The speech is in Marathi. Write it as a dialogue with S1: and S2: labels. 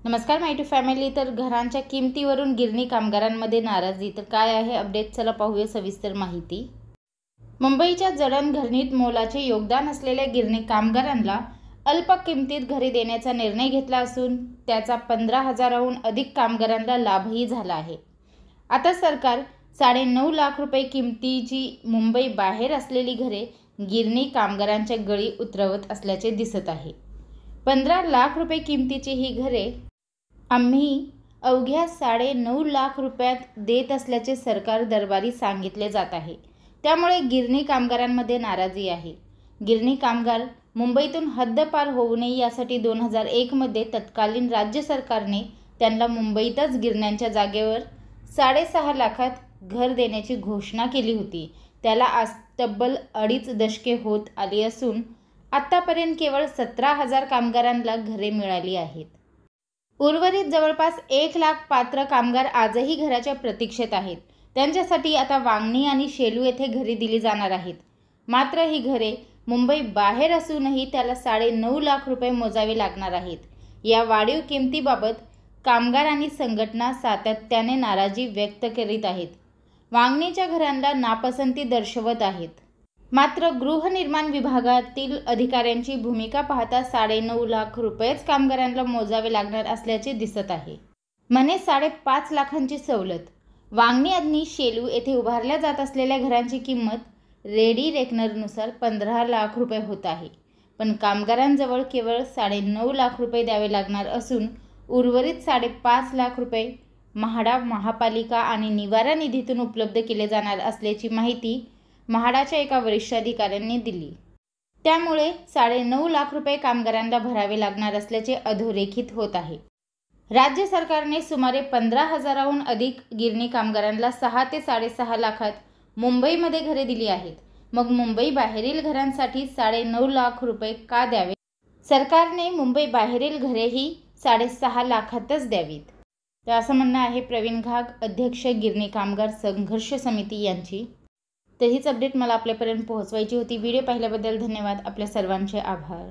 S1: नमस्कार माय टू फॅमिली। तर घरांच्या किमतीवरून गिरणी कामगारांमध्ये नाराजी। तर काय आहे अपडेट, चला पाहूया सविस्तर माहिती। मुंबईच्या जडणघडणीत मोलाचे योगदान असलेल्या गिरणी कामगारांना अल्प किमतीत घरे देण्याचा निर्णय घेतला असून त्याचा 15,000हून अधिक कामगारांना लाभही झाला आहे। आता सरकार 9.5 लाख रुपये किमतीची मुंबई बाहेर असलेली घरे गिरणी कामगारांच्या गळी उतरवत असल्याचे दिसत आहे। 15 लाख रुपये किमतीची ही घरे आम्ही अवघ्या 9.5 लाख रुपयात देत असल्याचे सरकार दरबारी सांगितले जात आहे। त्यामुळे गिरणी कामगारांमध्ये नाराजी आहे। गिरणी कामगार मुंबईतून हद्दपार होऊ नये यासाठी 2001 तत्कालीन राज्य सरकारने त्यांना मुंबईतच गिरण्यांच्या जागेवर 6.5 लाखात घर देण्याची घोषणा केली होती। त्याला आज तब्बल 2.5 दशके होत आली असून आतापर्यंत केवळ 17,000 कामगारांना घरे मिळाली आहेत। उर्वरित जवळपास 1 लाख पात्र कामगार आजही घराच्या प्रतीक्षेत आहेत। त्यांच्यासाठी आता वांगणी आणि शेलू येथे घरे दिली जाणार आहेत। मात्र ही घरे मुंबई बाहेर असूनही त्याला 9.5 लाख रुपये मोजावे लागणार आहेत। या वाढीव किमतीबाबत कामगार आणि संघटना सातत्याने नाराजी व्यक्त करीत आहेत। वांगणीच्या घरांना नापसंती दर्शवत आहेत। मात्र गृहनिर्माण विभागातील अधिकाऱ्यांची भूमिका पाहता 9.5 लाख रुपयेच कामगारांना मोजावे लागणार असल्याचे दिसत आहे। म्हणे 5.5 लाखांची सवलत। वांगणी आणि शेलू येथे उभारल्या जात असलेल्या घरांची किंमत रेडी रेकनरनुसार 15 लाख रुपये होत आहे। पण कामगारांजवळ केवळ 9.5 लाख रुपये द्यावे लागणार असून उर्वरित 5.5 लाख रुपये म्हाडा, महापालिका आणि निवारा निधीतून उपलब्ध केले जाणार असल्याची माहिती म्हाडाच्या एका वरिष्ठ अधिकाऱ्यांनी दिली। त्यामुळे 9.5 लाख रुपये कामगारांना भरावे लागणार असल्याचे अधोरेखित होत आहे। राज्य सरकारने सुमारे 15,000हून अधिक गिरणी कामगारांना 6 ते 6.5 लाखात मुंबईमध्ये घरे दिली आहेत। मग मुंबई बाहेरील घरांसाठी 9.5 लाख रुपये का द्यावे? सरकारने मुंबई बाहेरील घरेही 6.5 लाखातच द्यावीत, तर असं म्हणणं आहे प्रवीण घाग, अध्यक्ष गिरणी कामगार संघर्ष समिती यांची। तर हीच अपडेट मला आपल्यापर्यंत पोहोचवायची होती। व्हिडिओ पाहिल्याबद्दल धन्यवाद। आपल्या सर्वांचे आभार।